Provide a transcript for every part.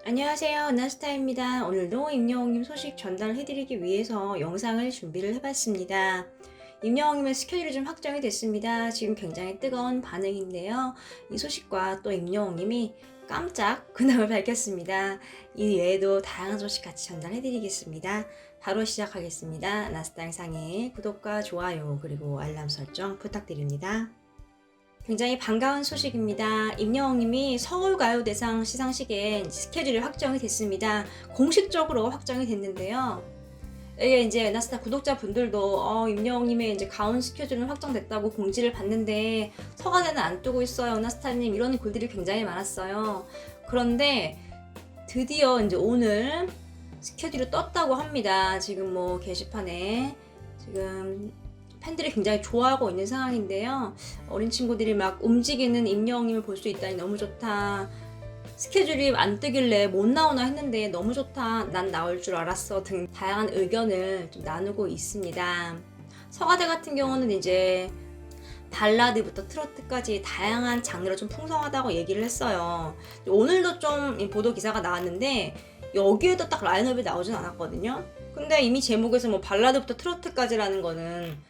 안녕하세요. 나스타입니다. 오늘도 임영웅님 소식 전달해드리기 위해서 영상을 준비를 해봤습니다. 임영웅님의 스케줄이 좀 확정이 됐습니다. 지금 굉장히 뜨거운 반응인데요. 이 소식과 또 임영웅님이 깜짝 근황을 밝혔습니다. 이 외에도 다양한 소식 같이 전달해드리겠습니다. 바로 시작하겠습니다. 나스타 영상에 구독과 좋아요 그리고 알람 설정 부탁드립니다. 굉장히 반가운 소식입니다. 임영웅님이 서울가요대상 시상식에 스케줄이 확정이 됐습니다. 공식적으로 확정이 됐는데요. 이게 이제 나스타 구독자분들도 임영웅님의 이제 가온 스케줄은 확정됐다고 공지를 받는데 서가대는 안 뜨고 있어요. 나스타님 이런 글들이 굉장히 많았어요. 그런데 드디어 이제 오늘 스케줄이 떴다고 합니다. 지금 뭐 게시판에 지금 팬들이 굉장히 좋아하고 있는 상황인데요. 어린 친구들이 막 움직이는 임영웅님을 볼 수 있다니 너무 좋다. 스케줄이 안 뜨길래 못 나오나 했는데 너무 좋다. 난 나올 줄 알았어. 등 다양한 의견을 좀 나누고 있습니다. 서가대 같은 경우는 이제 발라드부터 트로트까지 다양한 장르로 좀 풍성하다고 얘기를 했어요. 오늘도 좀 보도 기사가 나왔는데 여기에도 딱 라인업이 나오진 않았거든요. 근데 이미 제목에서 뭐 발라드부터 트로트까지라는 거는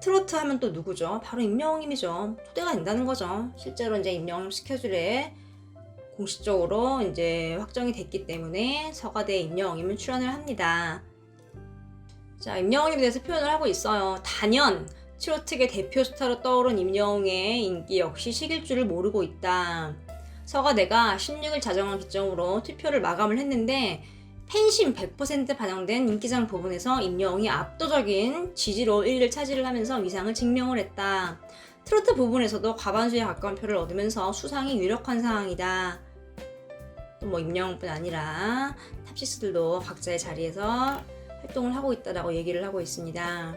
트로트 하면 또 누구죠? 바로 임영웅님이죠. 초대가 된다는 거죠. 실제로 이제 임영웅 스케줄에 공식적으로 이제 확정이 됐기 때문에 서가대 임영웅님은 출연을 합니다. 자, 임영웅님에 대해서 표현을 하고 있어요. 단연 트로트계 대표 스타로 떠오른 임영웅의 인기 역시 식일 줄을 모르고 있다. 서가대가 16일 자정을 기점으로 투표를 마감을 했는데 팬심 100% 반영된 인기상 부분에서 임영웅이 압도적인 지지로 1위를 차지를 하면서 위상을 증명을 했다. 트로트 부분에서도 과반수에 가까운 표를 얻으면서 수상이 유력한 상황이다. 또 뭐 임영웅뿐 아니라 탑6들도 각자의 자리에서 활동을 하고 있다라고 얘기를 하고 있습니다.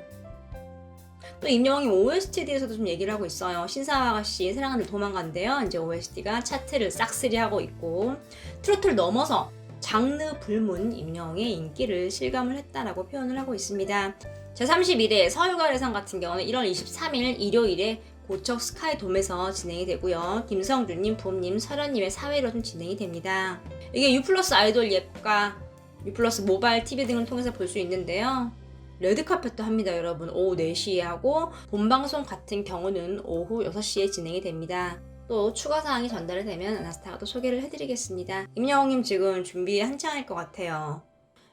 또 임영웅이 OST에 대해서도 좀 얘기를 하고 있어요. 신사와 아가씨 사랑하는 도망간대요. 이제 OST가 차트를 싹쓸이하고 있고 트로트를 넘어서 장르 불문 임영웅의 인기를 실감을 했다라고 표현을 하고 있습니다. 제31회 서울가요대상 같은 경우는 1월 23일 일요일에 고척 스카이돔에서 진행이 되고요. 김성준님, 붐님, 설현님의 사회로 좀 진행이 됩니다. 이게 U+ 아이돌 앱과 U+ 모바일 TV 등을 통해서 볼 수 있는데요. 레드카펫도 합니다, 여러분. 오후 4시에 하고 본방송 같은 경우는 오후 6시에 진행이 됩니다. 또 추가 사항이 전달이 되면 나스타가 또 소개를 해드리겠습니다. 임영웅님 지금 준비에 한창일 것 같아요.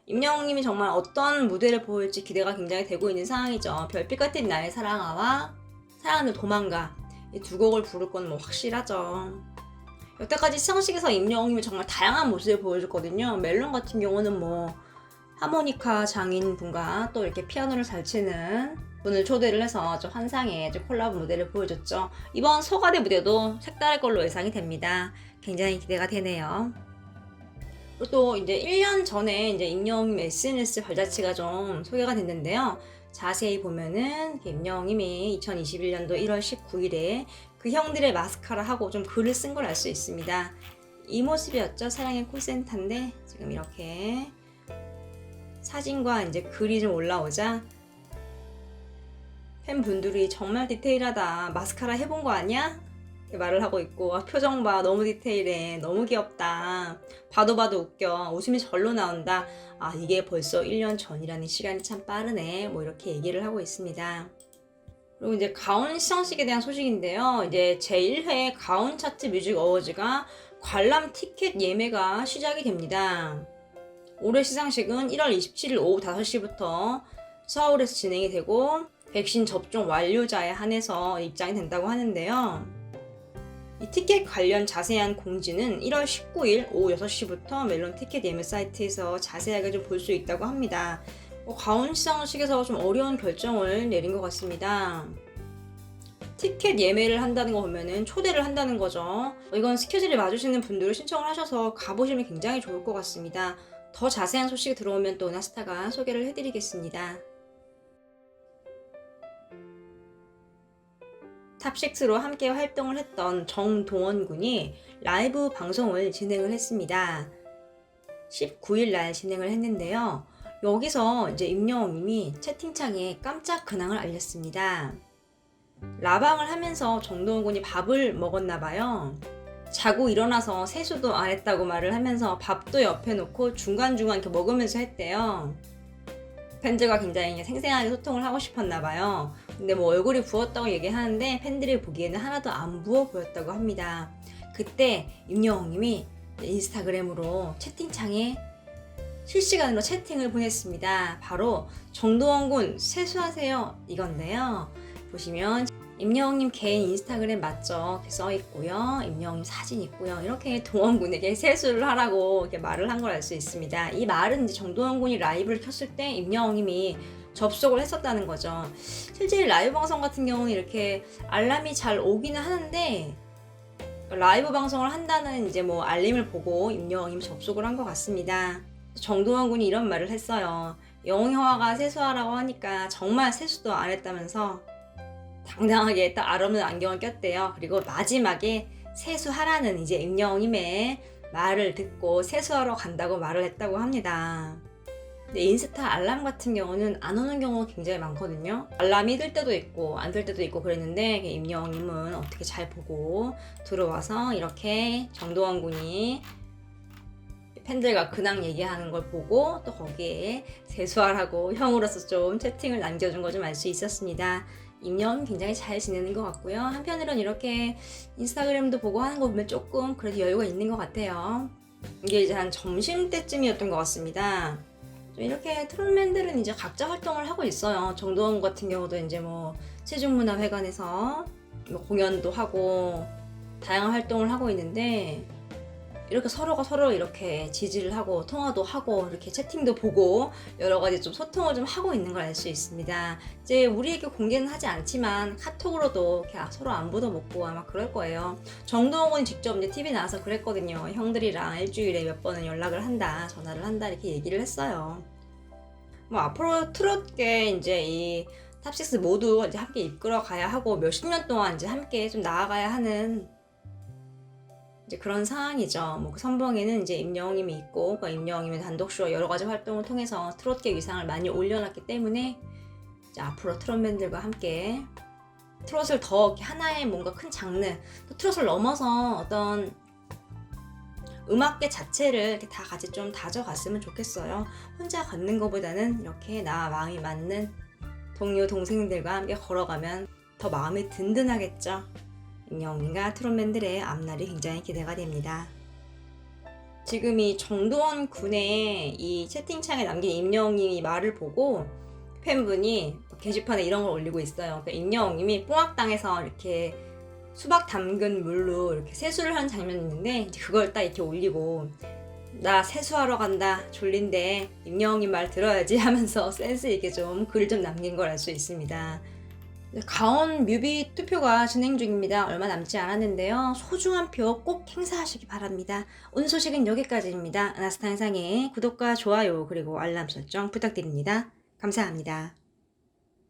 임영웅님이 정말 어떤 무대를 보일지 기대가 굉장히 되고 있는 상황이죠. 별빛 같은 나의 사랑아와 사랑하는 도망가 이 두 곡을 부를 건 뭐 확실하죠. 여태까지 시상식에서 임영웅님이 정말 다양한 모습을 보여줬거든요. 멜론 같은 경우는 뭐 하모니카 장인분과 또 이렇게 피아노를 잘 치는 분을 초대를 해서 좀 환상의 콜라보 무대를 보여줬죠. 이번 서가대 무대도 색다를 걸로 예상이 됩니다. 굉장히 기대가 되네요. 그리고 또 이제 1년 전에 이제 임영웅님 SNS 발자취가 좀 소개가 됐는데요. 자세히 보면은 임영웅님이 2021년도 1월 19일에 그 형들의 마스카라 하고 좀 글을 쓴 걸 알 수 있습니다. 이 모습이었죠. 사랑의 콜센터인데 지금 이렇게 사진과 이제 글이 좀 올라오자 팬분들이 정말 디테일하다. 마스카라 해본 거 아니야? 이렇게 말을 하고 있고 표정 봐. 너무 디테일해. 너무 귀엽다. 봐도 웃겨. 웃음이 절로 나온다. 아, 이게 벌써 1년 전이라는 시간이 참 빠르네. 뭐 이렇게 얘기를 하고 있습니다. 그리고 이제 가온 시상식에 대한 소식인데요. 이제 제1회 가온 차트 뮤직 어워즈가 관람 티켓 예매가 시작이 됩니다. 올해 시상식은 1월 27일 오후 5시부터 서울에서 진행이 되고 백신 접종 완료자에 한해서 입장이 된다고 하는데요. 이 티켓 관련 자세한 공지는 1월 19일 오후 6시부터 멜론 티켓 예매 사이트에서 자세하게 좀 볼 수 있다고 합니다. 가온 시상식에서 좀 어려운 결정을 내린 것 같습니다. 티켓 예매를 한다는 거 보면은 초대를 한다는 거죠. 이건 스케줄이 맞으시는 분들을 신청을 하셔서 가보시면 굉장히 좋을 것 같습니다. 더 자세한 소식이 들어오면 또 나스타가 소개를 해드리겠습니다. 탑6로 함께 활동을 했던 정동원 군이 라이브 방송을 진행을 했습니다. 19일 날 진행을 했는데요. 여기서 이제 임영웅님이 채팅창에 깜짝 근황을 알렸습니다. 라방을 하면서 정동원 군이 밥을 먹었나봐요. 자고 일어나서 세수도 안 했다고 말을 하면서 밥도 옆에 놓고 중간중간 이렇게 먹으면서 했대요. 팬들과 굉장히 생생하게 소통을 하고 싶었나 봐요. 근데 뭐 얼굴이 부었다고 얘기하는데 팬들이 보기에는 하나도 안 부어 보였다고 합니다. 그때 임영웅님이 인스타그램으로 채팅창에 실시간으로 채팅을 보냈습니다. 바로 정도원 군 세수하세요 이건데요. 보시면 임영웅님 개인 인스타그램 맞죠? 이렇게 써 있고요. 임영웅님 사진 있고요. 이렇게 도원 군에게 세수를 하라고 이렇게 말을 한 걸 알 수 있습니다. 이 말은 이제 정도원 군이 라이브를 켰을 때 임영웅님이 접속을 했었다는 거죠. 실제 라이브 방송 같은 경우는 이렇게 알람이 잘 오기는 하는데 라이브 방송을 한다는 이제 뭐 알림을 보고 임영웅님이 접속을 한 것 같습니다. 정도원 군이 이런 말을 했어요. 영웅 형아가 세수하라고 하니까 정말 세수도 안 했다면서 당당하게 딱 알 없는 안경을 꼈대요. 그리고 마지막에 세수하라는 이제 임영웅님의 말을 듣고 세수하러 간다고 말을 했다고 합니다. 근데 인스타 알람 같은 경우는 안 오는 경우가 굉장히 많거든요. 알람이 뜰 때도 있고 안 뜰 때도 있고 그랬는데 임영웅님은 어떻게 잘 보고 들어와서 이렇게 정도원 군이 팬들과 근황 얘기하는 걸 보고 또 거기에 세수하라고 형으로서 좀 채팅을 남겨준 거 좀 알 수 있었습니다. 임영웅 굉장히 잘 지내는 것 같고요. 한편으로는 이렇게 인스타그램도 보고 하는 거 보면 조금 그래도 여유가 있는 것 같아요. 이게 이제 한 점심때쯤이었던 것 같습니다. 이렇게 트롯맨들은 이제 각자 활동을 하고 있어요. 정도원 같은 경우도 이제 뭐 세종문화회관에서 뭐 공연도 하고 다양한 활동을 하고 있는데 이렇게 서로가 서로 이렇게 지지를 하고 통화도 하고 이렇게 채팅도 보고 여러 가지 좀 소통을 좀 하고 있는 걸 알 수 있습니다. 이제 우리에게 공개는 하지 않지만 카톡으로도 이렇게 서로 안부도 묻고 아마 그럴 거예요. 정도원이 직접 이제 TV 나와서 그랬거든요. 형들이랑 일주일에 몇 번은 연락을 한다, 전화를 한다 이렇게 얘기를 했어요. 뭐 앞으로 트롯계 이제 이 탑6 모두 이제 함께 이끌어 가야 하고 몇십 년 동안 이제 함께 좀 나아가야 하는 이제 그런 상황이죠. 뭐 그 선봉에는 이제 임영웅님이 있고, 그 임영웅님의 단독쇼 여러 가지 활동을 통해서 트롯계 위상을 많이 올려놨기 때문에 이제 앞으로 트롯맨들과 함께 트롯을 더 이렇게 하나의 뭔가 큰 장르, 또 트롯을 넘어서 어떤 음악계 자체를 이렇게 다 같이 좀 다져갔으면 좋겠어요. 혼자 걷는 것보다는 이렇게 나와 마음이 맞는 동료 동생들과 함께 걸어가면 더 마음이 든든하겠죠. 임영웅과 트롯맨들의 앞날이 굉장히 기대가 됩니다. 지금 이 정도원 군의 이 채팅창에 남긴 임영웅님이 말을 보고 팬분이 게시판에 이런 걸 올리고 있어요. 그러니까 임영웅님이 뽕악당에서 이렇게 수박 담근 물로 이렇게 세수를 하는 장면이 있는데 그걸 딱 이렇게 올리고 나 세수하러 간다 졸린데 임영웅님 말 들어야지 하면서 센스 있게 좀 글을 좀 남긴 걸 알 수 있습니다. 가온 뮤비 투표가 진행 중입니다. 얼마 남지 않았는데요. 소중한 표 꼭 행사하시기 바랍니다. 오늘 소식은 여기까지입니다. 아나스타 영상에 구독과 좋아요 그리고 알람 설정 부탁드립니다. 감사합니다.